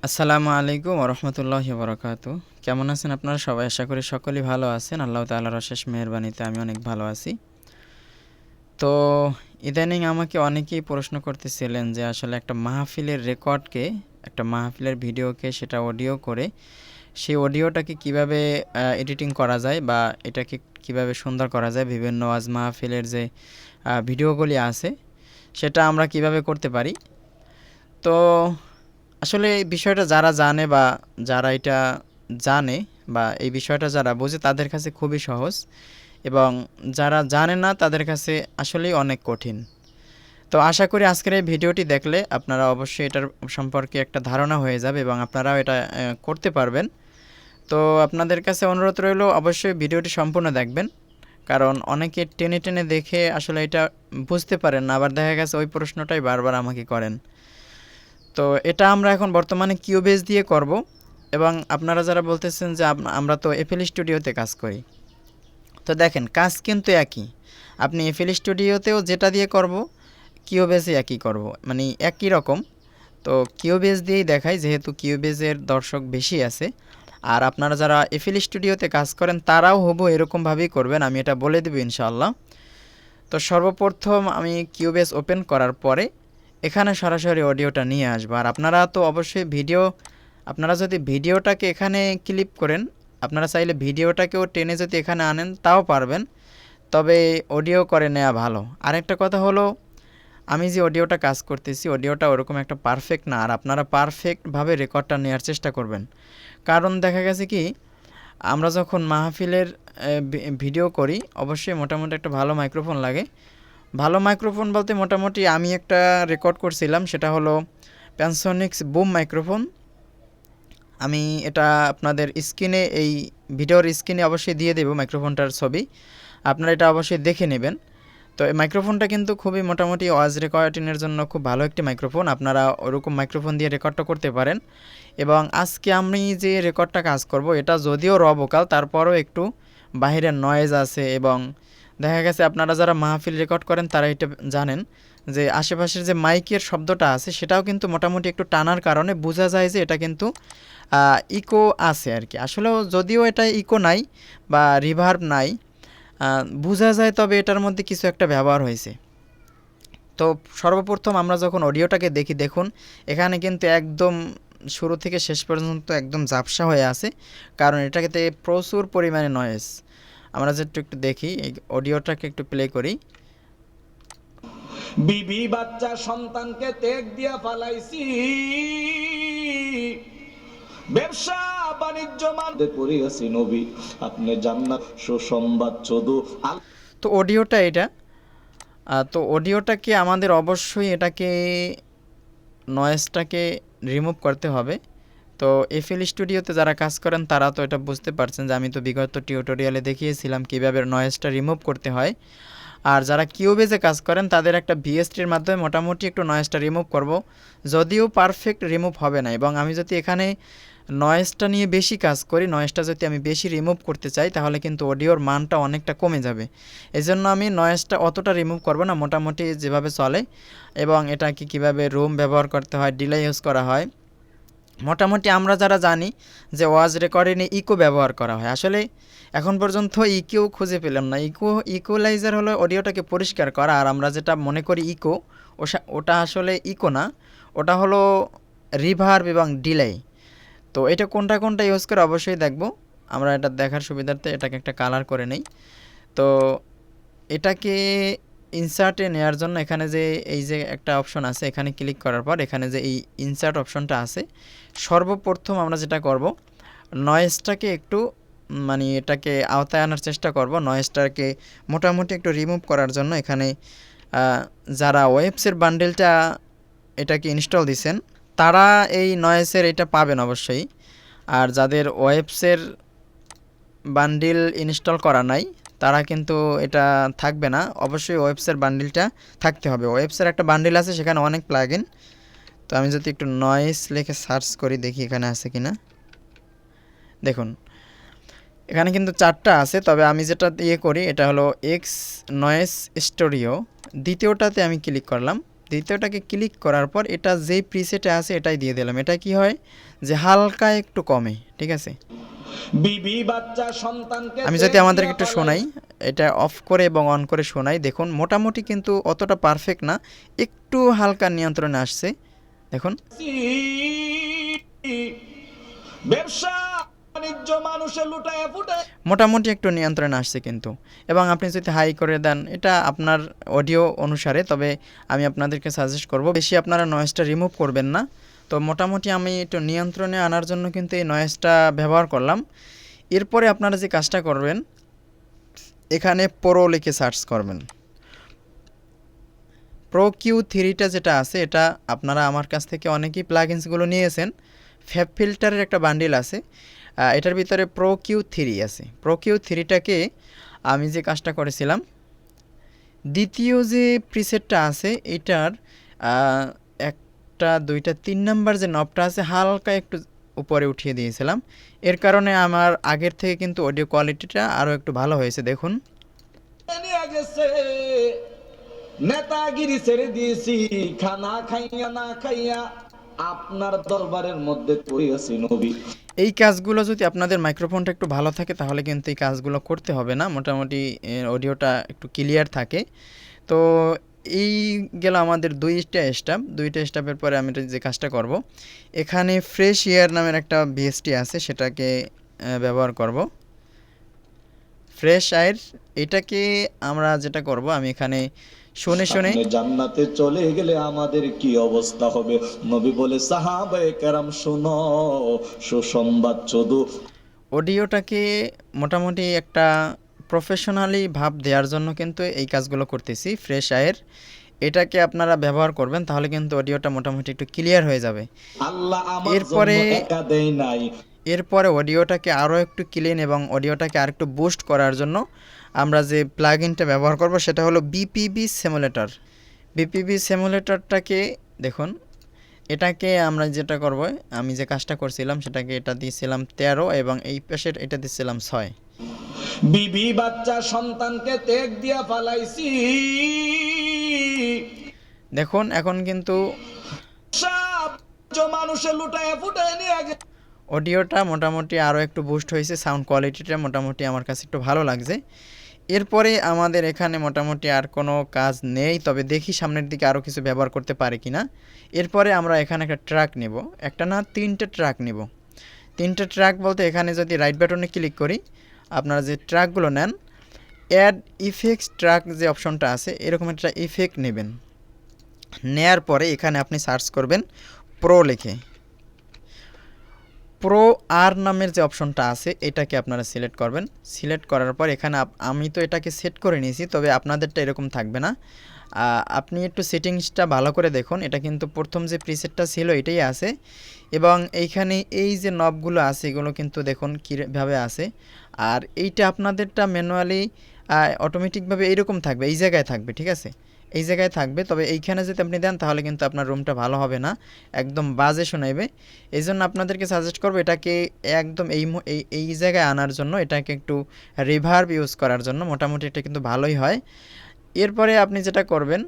আসসালামু আলাইকুম ওরহমতুল্লাহি বারাকাতু। কেমন আছেন আপনারা সবাই? আশা করি সকলেই ভালো আছেন। আল্লাহ তাআলার অশেষ মেহেরবানিতে আমি অনেক ভালো আছি। তো ইদানিং আমাকে অনেকেই প্রশ্ন করতেছিলেন যে আসলে একটা মাহফিলের রেকর্ডকে, একটা মাহফিলের ভিডিওকে সেটা অডিও করে সেই অডিওটাকে কিভাবে এডিটিং করা যায় বা এটাকে কিভাবে সুন্দর করা যায়, বিভিন্ন ওয়াজ মাহফিলের যে ভিডিওগুলি আছে সেটা আমরা কিভাবে করতে পারি। তো আসলে এই বিষয়টা যারা জানে বা যারা এটা জানে বা এই বিষয়টা যারা বোঝে তাদের কাছে খুবই সহজ, এবং যারা জানে না তাদের কাছে আসলেই অনেক কঠিন। তো আশা করি আজকের এই ভিডিওটি দেখলে আপনারা অবশ্যই এটার সম্পর্কে একটা ধারণা হয়ে যাবে এবং আপনারাও এটা করতে পারবেন। তো আপনাদের কাছে অনুরোধ রইল অবশ্যই ভিডিওটি সম্পূর্ণ দেখবেন, কারণ অনেকে টেনে টেনে দেখে আসলে এটা বুঝতে পারেন না, আবার দেখা গেছে ওই প্রশ্নটাই বারবার আমাকে করেন। তো এটা আমরা এখন বর্তমানে কিউবেজ দিয়ে করব, এবং আপনারা যারা বলতেছেন যে আমরা তো এফএল স্টুডিওতে কাজ করি, তো দেখেন কাজ কিন্তু একই। আপনি এফএল স্টুডিওতেও যেটা দিয়ে করব কিউবেজে একই করব, মানে একই রকম। তো কিউবেজ দিয়েই দেখাই, যেহেতু কিউবেজের দর্শক বেশি আছে। আর আপনারা যারা এফএল স্টুডিওতে কাজ করেন তারাও হবু এরকমভাবেই করবেন, আমি এটা বলে দেব ইনশাআল্লাহ। তো সর্বপ্রথম আমি কিউবেজ ওপেন করার পরে এখানে সরাসরি অডিওটা নিয়ে আসবো। আর আপনারা তো অবশ্যই আপনারা যদি ভিডিওটাকে এখানে ক্লিপ করেন, আপনারা চাইলে ভিডিওটাকেও টেনে যদি এখানে আনেন তাও পারবেন, তবে অডিও করে নেওয়া ভালো। আরেকটা কথা হলো, আমি যে অডিওটা কাজ করতেছি অডিওটা ওরকম একটা পারফেক্ট না, আর আপনারা পারফেক্টভাবে রেকর্ডটা নেওয়ার চেষ্টা করবেন। কারণ দেখা গেছে কি, আমরা যখন মাহফিলের ভিডিও করি অবশ্যই মোটামুটি একটা ভালো মাইক্রোফোন লাগে। ভালো মাইক্রোফোন বলতে মোটামুটি আমি একটা রেকর্ড করছিলাম, সেটা হলো প্যানসোনিক্স বুম মাইক্রোফোন। আমি এটা আপনাদের স্ক্রিনে, এই ভিডিওর স্ক্রিনে অবশ্যই দিয়ে দেব মাইক্রোফোনটার ছবি, আপনারা এটা অবশ্যই দেখে নেবেন। তো এই মাইক্রোফোনটা কিন্তু খুবই মোটামুটি ওয়াজ রেকর্ডিংয়ের জন্য খুব ভালো একটি মাইক্রোফোন, আপনারা ওরকম মাইক্রোফোন দিয়ে রেকর্ডটা করতে পারেন। এবং আজকে আমি যে রেকর্ডটা কাজ করব এটা যদিও র ভোকাল, তারপরও একটু বাহিরের নয়েজ আছে, এবং দেখা গেছে আপনারা যারা মাহফিল রেকর্ড করেন তারা এটা জানেন যে আশেপাশের যে মাইকের শব্দটা আছে সেটাও কিন্তু মোটামুটি একটু টানার কারণে বোঝা যায় যে এটা কিন্তু ইকো আছে আর কি। আসলেও যদিও এটা ইকো নাই বা রিভার্ব নাই, বোঝা যায়, তবে এটার মধ্যে কিছু একটা ব্যবহার হয়েছে। তো সর্বপ্রথম আমরা যখন অডিওটাকে দেখি, দেখুন এখানে কিন্তু একদম শুরু থেকে শেষ পর্যন্ত একদম ঝাপসা হয়ে আছে, কারণ এটাকে প্রচুর পরিমাণে নয়েজ। আমরা যে একটু দেখি, এই অডিওটাকে একটু প্লে করি। বিবি বাচ্চা সন্তানকে ত্যাগ দিয়া ফালাইছি, ব্যবসা বাণিজ্য মানতে করে আছি নবী, আপনি জান্নাত সুসংবাদ চদু। তো অডিওটা এটা, তো অডিওটাকে আমাদের অবশ্যই এটাকে নয়েজটাকে রিমুভ করতে হবে। তো এফএল স্টুডিওতে যারা কাজ করেন তারা তো এটা বুঝতে পারছেন যে আমি তো বিগত টিউটোরিয়ালে দেখিয়েছিলাম কীভাবে নয়েজটা রিমুভ করতে হয়। আর যারা কিউবেজে কাজ করেন তাদের একটা ভিএসটির মাধ্যমে মোটামুটি একটু নয়েজটা রিমুভ করব, যদিও পারফেক্ট রিমুভ হবে না। এবং আমি যদি এখানে নয়েজটা নিয়ে বেশি কাজ করি, নয়েজটা যদি আমি বেশি রিমুভ করতে চাই তাহলে কিন্তু অডিওর মানটা অনেকটা কমে যাবে। এজন্য আমি নয়েজটা অতটা রিমুভ করব না, মোটামুটি যেভাবে চলে। এবং এটাকে কিভাবে রুম ব্যবহার করতে হয়, ডিলে ইউজ করা হয়, মোটামুটি আমরা যারা জানি যে ওয়াজ রেকর্ডিংয়ে ইকো ব্যবহার করা হয়। আসলে এখন পর্যন্ত ইকো খুঁজে পেলাম না। ইকোলাইজার হলো অডিওটাকে পরিষ্কার করা, আর আমরা যেটা মনে করি ইকো, ওটা আসলে ইকো না, ওটা হলো রিভার্ব এবং ডিলে। তো এটা কোনটা কোনটা ইউজ করে অবশ্যই দেখব। আমরা এটা দেখার সুবিধার্থে এটাকে একটা কালার করে নেই। তো এটাকে ইনসার্টে নেওয়ার জন্য এখানে যে এই যে একটা অপশন আছে, এখানে ক্লিক করার পর এখানে যে এই ইনসার্ট অপশনটা আছে, সর্বপ্রথম আমরা যেটা করব নয়েজটাকে একটু, মানে এটাকে আওতায় আনার চেষ্টা করব। নয়েজটাকে মোটামুটি একটু রিমুভ করার জন্য এখানে যারা ওয়েবসের বান্ডেলটা এটাকে ইনস্টল দিছেন তারা এই নয়েজের এটা পাবেন অবশ্যই। আর যাদের ওয়েবসের বান্ডিল ইনস্টল করা নাই তারা কিন্তু এটা থাকবে না, অবশ্যই ওয়েবসের বান্ডিলটা থাকতে হবে। ওয়েবসের একটা বান্ডিল আছে, সেখানে অনেক প্লাগইন। তো আমি যদি একটু নয়েজ লিখে সার্চ করি, দেখি এখানে আছে কিনা। দেখুন এখানে কিন্তু 4টা আছে, তবে আমি যেটা করি এটা হলো এক্স নয়েজ স্টুডিও, দ্বিতীয়টাতে আমি ক্লিক করলাম। দ্বিতীয়টাকে ক্লিক করার পর এটা যেই প্রিসেটে আছে এটাই দিয়ে দিলাম। এটা কি হয় যে হালকা একটু কমে, ঠিক আছে। বিবি বাচ্চা সন্তানকে আমি যদি ত্যাগ আমাদেরকে দিয়া একটু শোনাই, পালাইছে। এটা অফ করে এবং অন করে শোনাই, দেখুন মোটামুটি কিন্তু অতটা পারফেক্ট না, একটু হালকা নিয়ন্ত্রণে আসছে দেখুন। ব্যবসা বাণিজ্য মানুষে লুটায় ফুটায়। মোটামুটি একটু নিয়ন্ত্রণে আসছে কিন্তু। এবং আপনি যদি হাই করে দেন, এটা আপনার অডিও অনুসারে, তবে আমি আপনাদেরকে সাজেস্ট করব বেশি আপনারা নয়েজটা রিমুভ করবেন না। তো মোটামুটি আমি একটু নিয়ন্ত্রণে আনার জন্য কিন্তু এই নয়েজটা ব্যবহার করলাম। এরপরে আপনারা যে কাজটা করবেন, এখানে প্রো লিখে সার্চ করবেন। প্রো কিউ3টা যেটা আছে, এটা আপনারা আমার কাছ থেকে অনেকেই প্লাগইনসগুলো নিয়েছেন। ফ্যাব ফিল্টারের একটা বান্ডিল আছে, এটার ভিতরে প্রো কিউ3 আছে। প্রো কিউ3টাকে আমি যে কাজটা করেছিলাম, দ্বিতীয় যে প্রিসেটটা আছে এটার একটা দুইটা 3 নাম্বার যে নবটা আছে হালকা একটু উপরে উঠিয়ে দিয়েছিলাম। এর কারণে আমার আগের থেকে কিন্তু অডিও কোয়ালিটিটা আরও একটু ভালো হয়েছে দেখুন। নিয়ে গেছে নেতাগিরি ছেড়ে দিয়েছি, খানা খাইয়া না খাইয়া আপনার দরবারের মধ্যে পড়ে আছি নবী। এই কাজগুলো যদি আপনাদের মাইক্রোফোনটা একটু ভালো থাকে তাহলে কিন্তু এই কাজগুলো করতে হবে না, মোটামুটি অডিওটা একটু ক্লিয়ার থাকে। তো এই গেল আমাদের দুইটা স্টেপের পরে আমি যে কাজটা করব, এখানে ফ্রেশ এয়ার নামের একটা ভিএসটি আছে, সেটাকে ব্যবহার করব। ফ্রেশ এয়ার, এটাকে আমরা যেটা করব, আমি এখানে শুনে আপনি জান্নাতে চলে গেলে আমাদের কি অবস্থা হবে? নবী বলে, সাহাবায়ে কেরাম শুনো, সুসংবাদ শুধু। অডিওটাকে মোটামুটি একটা প্রফেশনালি ভাব দেওয়ার জন্য কিন্তু এই কাজগুলো করতেছি। ফ্রেশ এয়ার এটাকে আপনারা ব্যবহার করবেন, তাহলে কিন্তু অডিওটা মোটামুটি একটু ক্লিয়ার হয়ে যাবে। আল্লাহ আমার জন্য এরপরে একা দেয় নাই। এরপরে অডিওটাকে আরও একটু ক্লিন এবং অডিওটাকে আরেকটু বুস্ট করার জন্য আমরা যে প্লাগইনটা ব্যবহার করব সেটা হলো বিপিবি সিমুলেটর। বিপিবি সিমুলেটরটাকে দেখুন, এটাকে আমরা যেটা করব, আমি যে কাজটা করছিলাম সেটাকে এটা দিয়েছিলাম 13 এবং এই পাশের এটা দিয়েছিলাম 6। বিবি বাচ্চা সন্তানকে ত্যাগ দিয়া পালাইছি। দেখুন এখন কিন্তু সব মানুষে লুটায় ফুটায় নিয়ে গেছে। অডিওটা মোটামুটি আরও একটু বুস্ট হয়েছে, সাউন্ড কোয়ালিটিটা মোটামুটি আমার কাছে একটু ভালো লাগছে। এরপরে আমাদের এখানে মোটামুটি আর কোনো কাজ নেই, তবে দেখি সামনের দিকে আরও কিছু ব্যবহার করতে পারি কি না। এরপরে আমরা এখানে একটা ট্র্যাক নেব, একটা না 3টে ট্র্যাক নেব। 3টে ট্র্যাক বলতে এখানে যদি রাইট বাটনে ক্লিক করি, আপনারা যে ট্র্যাকগুলো নেন, অ্যাড ইফেক্টস ট্র্যাক যে অপশনটা আছে, এরকম একটা ইফেক্ট নেবেন। নেয়ার পরে এখানে আপনি সার্চ করবেন প্রো লিখে। প্রো আর নামের যে অপশনটা আছে এটাকে আপনারা সিলেক্ট করবেন। সিলেক্ট করার পর এখানে আমি তো এটাকে সেট করে নিয়েছি, তবে আপনাদেরটা এরকম থাকবে না। আপনি একটু সেটিংসটা ভালো করে দেখুন, এটা কিন্তু প্রথম যে প্রিসেটটা ছিল এটাই আছে, এবং এইখানে এই যে নবগুলো আছে এগুলো কিন্তু দেখুন কীভাবে আছে। আর এইটা আপনাদেরটা ম্যানুয়ালি অটোমেটিকভাবে এইরকম থাকবে, এই জায়গায় থাকবে, ঠিক আছে, এই জায়গায় থাকবে। তবে এইখানে যদি আপনি দেন তাহলে কিন্তু আপনার রুমটা ভালো হবে না, একদম বাজে শোনাইবে। এই জন্য আপনাদেরকে সাজেস্ট করবো এটাকে একদম এই জায়গায় আনার জন্য, এটাকে একটু রিভার্ব ইউজ করার জন্য মোটামুটি এটা কিন্তু ভালোই হয়। এরপরে আপনি যেটা করবেন,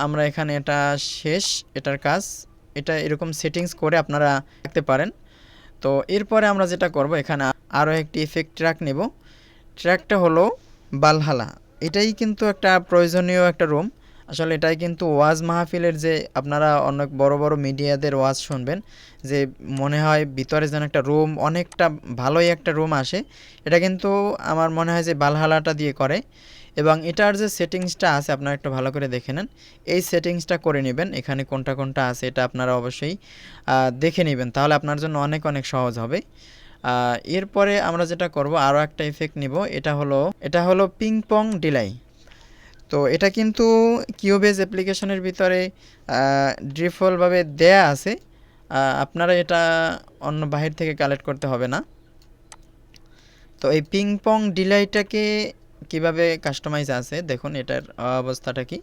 আমরা এখানে এটা শেষ, এটার কাজ এটা এরকম সেটিংস করে আপনারা রাখতে পারেন। তো এরপরে আমরা যেটা করব, এখানে আরও একটি ইফেক্ট ট্র্যাক নেব। ট্র্যাকটা হলো বালহালা। এটাই কিন্তু একটা প্রয়োজনীয় একটা রুম। আসলে এটাই কিন্তু ওয়াজ মাহফিলের যে আপনারা অনেক বড় বড় মিডিয়াদের ওয়াজ শুনবেন, যে মনে হয় ভিতরে যেন একটা রুম, অনেকটা ভালোই একটা রুম আসে, এটা কিন্তু আমার মনে হয় যে বালহালাটা দিয়ে করে। এবং এটার যে সেটিংসটা আছে আপনারা একটু ভালো করে দেখে নেন, এই সেটিংসটা করে নেবেন। এখানে কোনটা কোনটা আছে এটা আপনারা অবশ্যই দেখে নেবেন, তাহলে আপনার জন্য অনেক অনেক সহজ হবে। এরপরে আমরা যেটা করব, আরও একটা ইফেক্ট নিব, এটা হলো পিং পং ডিলাই। তো এটা কিন্তু কিউবেজ অ্যাপ্লিকেশনের ভিতরে ডিফল্টভাবে দেয়া আছে, আপনারা এটা অন্য বাহির থেকে কালেক্ট করতে হবে না। তো এই পিং পং ডিলাইটাকে কিভাবে কাস্টমাইজ আছে দেখুন, এটার অবস্থাটা কি।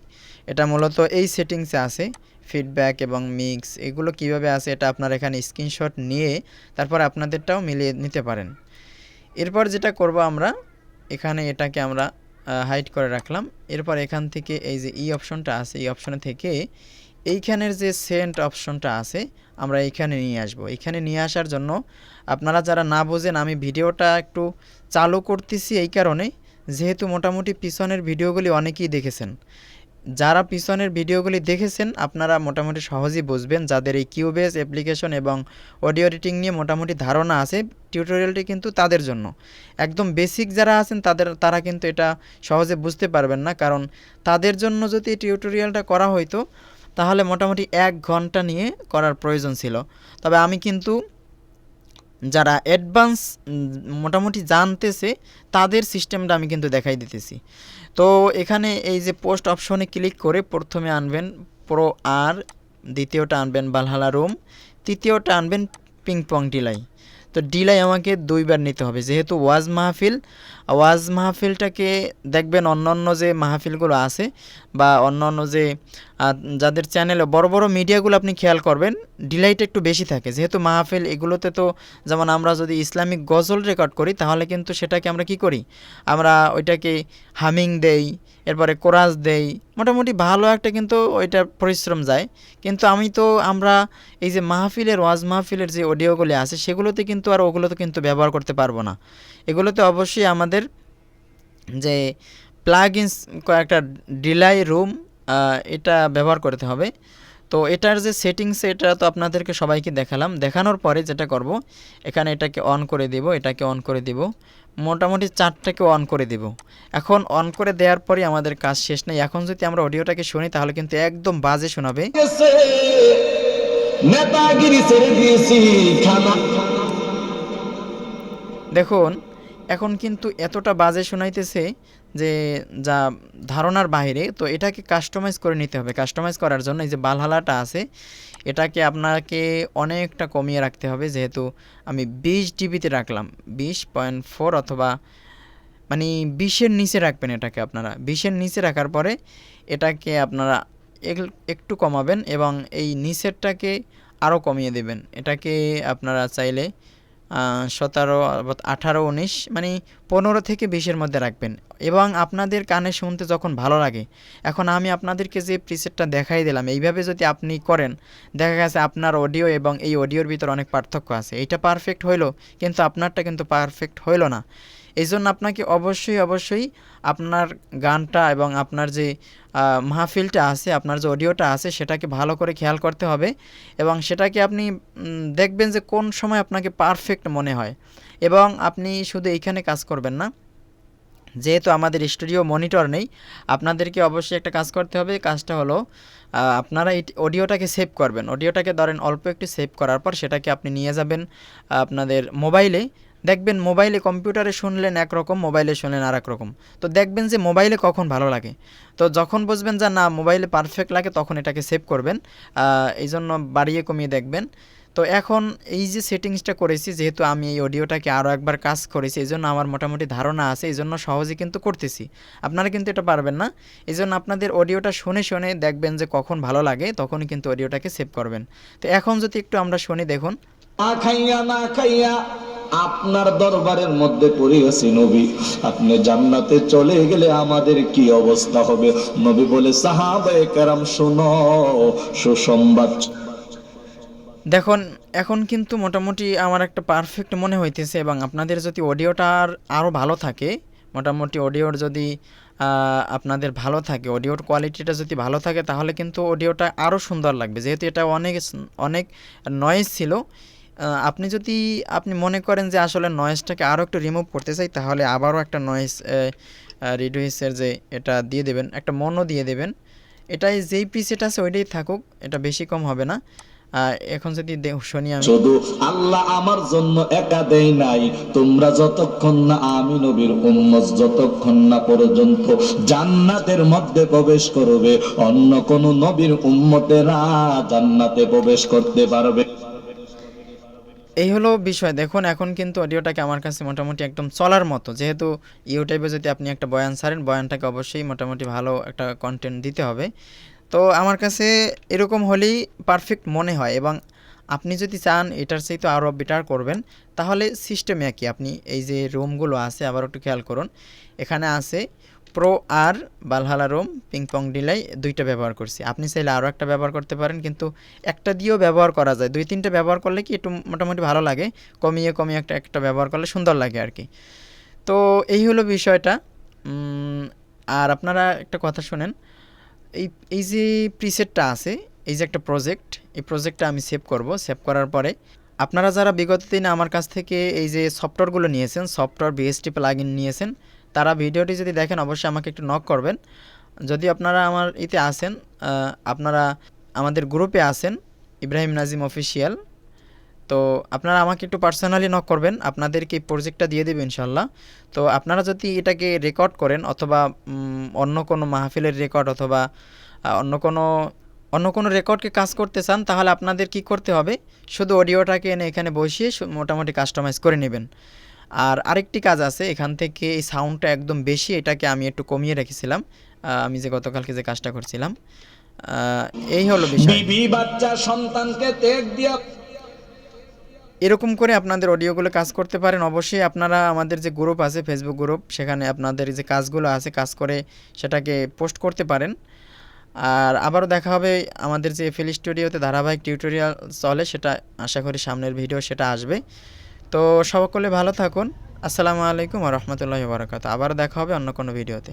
এটা মূলত এই সেটিংসে আছে, ফিডব্যাক এবং মিক্স এগুলো কিভাবে আছে এটা আপনারা এখানে স্ক্রিনশট নিয়ে তারপর আপনাদেরটাও মিলিয়ে নিতে পারেন। এরপর যেটা করব আমরা, এখানে এটাকে আমরা হাইড করে রাখলাম। এরপর এখান থেকে এই যে ই অপশনটা আছে, এই অপশনে থেকে এইখানের যে সেন্ট অপশনটা আছে আমরা এইখানে নিয়ে আসব। এইখানে নিয়ে আসার জন্য আপনারা যারা না বোঝেন, আমি ভিডিওটা একটু চালু করতেছি এই কারণে, যেহেতু মোটামুটি পিছনের ভিডিওগুলি অনেকেই দেখেছেন। যারা পিছনের ভিডিওগুলি দেখেছেন আপনারা মোটামুটি সহজেই বুঝবেন। যাদের এই কিউবেস অ্যাপ্লিকেশন এবং অডিও এডিটিং নিয়ে মোটামুটি ধারণা আছে, টিউটোরিয়ালটি কিন্তু তাদের জন্য। একদম বেসিক যারা আছেন তারা কিন্তু এটা সহজে বুঝতে পারবেন না, কারণ তাদের জন্য যদি এই টিউটোরিয়ালটা করা হইতো তাহলে মোটামুটি 1 ঘন্টা নিয়ে করার প্রয়োজন ছিল। তবে আমি কিন্তু যারা অ্যাডভান্স মোটামুটি জানতেছে তাদের সিস্টেমটা আমি কিন্তু দেখাই দিতেছি। তো এখানে এই যে পোস্ট অপশনে ক্লিক করে প্রথমে আনবেন প্রো আর, দ্বিতীয়টা আনবেন ভালহালা রুম, তৃতীয়টা আনবেন পিং পং ডিলাই। তো ডিলাই আমাকে 2 বার নিতে হবে, যেহেতু ওয়াজ মাহফিলটাকে দেখবেন অন্য যে মাহফিলগুলো আছে বা অন্য যে যাদের চ্যানেলে বড় বড় মিডিয়াগুলো আপনি খেয়াল করবেন ডিলাইটা একটু বেশি থাকে। যেহেতু মাহফিল এগুলোতে তো যেমন আমরা যদি ইসলামিক গজল রেকর্ড করি তাহলে কিন্তু সেটাকে আমরা কি করি, আমরা ওইটাকে হামিং দেই, এরপরে কোরাস দেই, মোটামুটি ভালো একটা কিন্তু ওইটা পরিশ্রম যায়। কিন্তু আমরা এই যে ওয়াজ মাহফিলের যে অডিওগুলি আছে সেগুলোতে কিন্তু আর ওগুলোতে কিন্তু ব্যবহার করতে পারবো না। এগুলোতে অবশ্যই আমাদের যে প্লাগইনস কয়েকটা ডিলাই রুম এটা ব্যবহার করতে হবে। তো এটার যে সেটিংস এটা তো আপনাদেরকে সবাইকে দেখালাম। দেখানোর পরে যেটা করব, এখানে এটাকে অন করে দেব, এটাকে অন করে দেব, মোটামুটি 4টাকে অন করে দেব। এখন অন করে দেওয়ার পরে আমাদের কাজ শেষ নেই। এখন যদি আমরা অডিওটাকে শুনি তাহলে কিন্তু একদম বাজে শোনাবে। দেখুন এখন কিন্তু এতটা বাজে শোনাইতেছে যে যা ধারণার বাইরে। তো এটাকে কাস্টমাইজ করে নিতে হবে। কাস্টমাইজ করার জন্য এই যে বালহালাটা আছে এটাকে আপনাকে অনেকটা কমিয়ে রাখতে হবে। যেহেতু আমি 20 ডিবিতে রাখলাম, 20.4 অথবা মানে 20-এর নিচে রাখবেন এটাকে আপনারা। 20-এর নিচে রাখার পরে এটাকে আপনারা একটু কমাবেন এবং এই নিচেরটাকে আরও কমিয়ে দেবেন। এটাকে আপনারা চাইলে 17, 18, 19 মানে 15 থেকে 20-এর মধ্যে রাখবেন এবং আপনাদের কানে শুনতে যখন ভালো লাগে। এখন আমি আপনাদেরকে যে প্রিসেটটা দেখাই দিলাম এইভাবে যদি আপনি করেন, দেখা গেছে আপনার অডিও এবং এই অডিওর ভিতর অনেক পার্থক্য আছে। এইটা পারফেক্ট হইলো কিন্তু আপনারটা কিন্তু পারফেক্ট হইলো না। এই জন্য আপনাকে অবশ্যই আপনার গানটা এবং আপনার যে মাহফিলটা আছে, আপনার যে অডিওটা আছে সেটাকে ভালো করে খেয়াল করতে হবে এবং সেটাকে আপনি দেখবেন যে কোন সময় আপনাকে পারফেক্ট মনে হয়। এবং আপনি শুধু এইখানে কাজ করবেন না, যেহেতু আমাদের স্টুডিও মনিটর নেই, আপনাদেরকে অবশ্যই একটা কাজ করতে হবে। কাজটা হলো আপনারা এই অডিওটাকে সেভ করবেন। অডিওটাকে ধরেন অল্প একটু সেভ করার পর সেটাকে আপনি নিয়ে যাবেন আপনাদের মোবাইলে। দেখবেন মোবাইলে, কম্পিউটারে শুনলেন একরকম, মোবাইলে শুনলেন আর এক রকম। তো দেখবেন যে মোবাইলে কখন ভালো লাগে। তো যখন বুঝবেন যে না মোবাইলে পারফেক্ট লাগে তখন এটাকে সেভ করবেন। এই জন্য বাড়িয়ে কমিয়ে দেখবেন। তো এখন এই যে সেটিংসটা করেছি, যেহেতু আমি এই অডিওটাকে আরও একবার কাজ করেছি এই জন্য আমার মোটামুটি ধারণা আছে, এই জন্য সহজে কিন্তু করতেছি। আপনারা কিন্তু এটা পারবেন না। এই জন্য আপনাদের অডিওটা শুনে দেখবেন যে কখন ভালো লাগে তখনই কিন্তু অডিওটাকে সেভ করবেন। তো এখন যদি একটু আমরা শুনি, দেখুন। না খাইয়া আপনার দরবারের মধ্যে পড়ে গেছি নবী, আপনি জান্নাতে চলে গেলে আমাদের কি অবস্থা হবে? নবী বলে সাহাবায়ে কেরাম শোনো সুসংবাদ। দেখুন এখন কিন্তু মোটামুটি আমার একটা পারফেক্ট মনে হইতেছে এবং আপনাদের যদি অডিওটা আরও ভালো থাকে, মোটামুটি অডিওর যদি আপনাদের ভালো থাকে, অডিওর কোয়ালিটিটা যদি ভালো থাকে তাহলে কিন্তু অডিওটা আরও সুন্দর লাগবে। যেহেতু এটা অনেক নয়েজ ছিল, আপনি মনে করেন যে আসলে নয়েজটাকে আরও একটু রিমুভ করতে চাই তাহলে আবারও একটা নয়েজ রিডিউসের যে এটা দিয়ে দেবেন, একটা মনও দিয়ে দেবেন। এটাই যেই প্রিসেট আছে ওইটাই থাকুক, এটা বেশি কম হবে না। এখন যদি শুনি আমি, শুধু আল্লাহ আমার জন্য একা দেই নাই, তোমরা যতক্ষণ না আমি নবীর উম্মত যতক্ষণ না পর্যন্ত জান্নাতের মধ্যে প্রবেশ করবে অন্য কোন নবীর উম্মতেরা জান্নাতে প্রবেশ করতে পারবে। এই হলো বিষয়। দেখুন এখন কিন্তু অডিওটাকে আমার কাছে মোটামুটি একদম চলার মতো। যেহেতু ইউটিউবে যদি আপনি একটা বয়ান ছাড়েন, বয়ানটাকে অবশ্যই মোটামুটি ভালো একটা কন্টেন্ট দিতে হবে। তো আমার কাছে এরকম হলেই পারফেক্ট মনে হয় এবং আপনি যদি চান এটার চাইতে আরও বেটার করবেন তাহলে সিস্টেম একই। আপনি এই যে রুমগুলো আছে আবার একটু খেয়াল করুন, এখানে আছে প্রো আর ভালহালা রোম পিং পং ডিলাই দুইটা ব্যবহার করছি। আপনি চাইলে আরও একটা ব্যবহার করতে পারেন, কিন্তু একটা দিয়েও ব্যবহার করা যায়। 2-3টে ব্যবহার করলে কি একটু মোটামুটি ভালো লাগে, কমিয়ে কমিয়ে একটা একটা ব্যবহার করলে সুন্দর লাগে আর কি। তো এই হলো বিষয়টা। আর আপনারা একটা কথা শোনেন, এই এই যে প্রিসেটটা আছে, এই যে একটা প্রজেক্ট, এই প্রজেক্টটা আমি সেভ করব। সেভ করার পরে আপনারা যারা বিগত দিনে আমার কাছ থেকে এই যে সফটওয়্যারগুলো নিয়েছেন, সফটওয়্যার বিএসটি প্লাগইন নিয়েছেন, তারা ভিডিওটি যদি দেখেন অবশ্যই আমাকে একটু নক করবেন। যদি আপনারা আমার ইতে আসেন, আপনারা আমাদের গ্রুপে আসেন ইব্রাহিম নাজিম অফিসিয়াল, তো আপনারা আমাকে একটু পার্সোনালি নক করবেন, আপনাদেরকে এই প্রজেক্টটা দিয়ে দেবে ইনশাল্লাহ। তো আপনারা যদি এটাকে রেকর্ড করেন অথবা অন্য কোনো মাহফিলের রেকর্ড অথবা অন্য কোনো রেকর্ডকে কাজ করতে চান, তাহলে আপনাদের কি করতে হবে, শুধু অডিওটাকে এনে এখানে বসিয়ে মোটামুটি কাস্টমাইজ করে নেবেন। আর আরেকটি কাজ আছে, এখান থেকে এই সাউন্ডটা একদম বেশি, এটাকে আমি একটু কমিয়ে রেখেছিলাম, আমি যে গতকালকে যে কাজটা করছিলাম। এই হলো বিষয়। বিবি বাচ্চা সন্তানকে ত্যাগ দিয়া এরকম করে আপনাদের অডিওগুলো কাজ করতে পারেন। অবশ্যই আপনারা আমাদের যে গ্রুপ আছে, ফেসবুক গ্রুপ, সেখানে আপনাদের যে কাজগুলো আছে কাজ করে সেটাকে পোস্ট করতে পারেন। আর আবারও দেখা হবে আমাদের যে এফএল স্টুডিওতে ধারাবাহিক টিউটোরিয়াল চলে, সেটা আশা করি সামনের ভিডিও সেটা আসবে। তো সকলে ভালো থাকুন। আসসালামু আলাইকুম ওয়া রাহমাতুল্লাহি ওয়া বারাকাতুহু। আবারও দেখা হবে অন্য কোনো ভিডিওতে।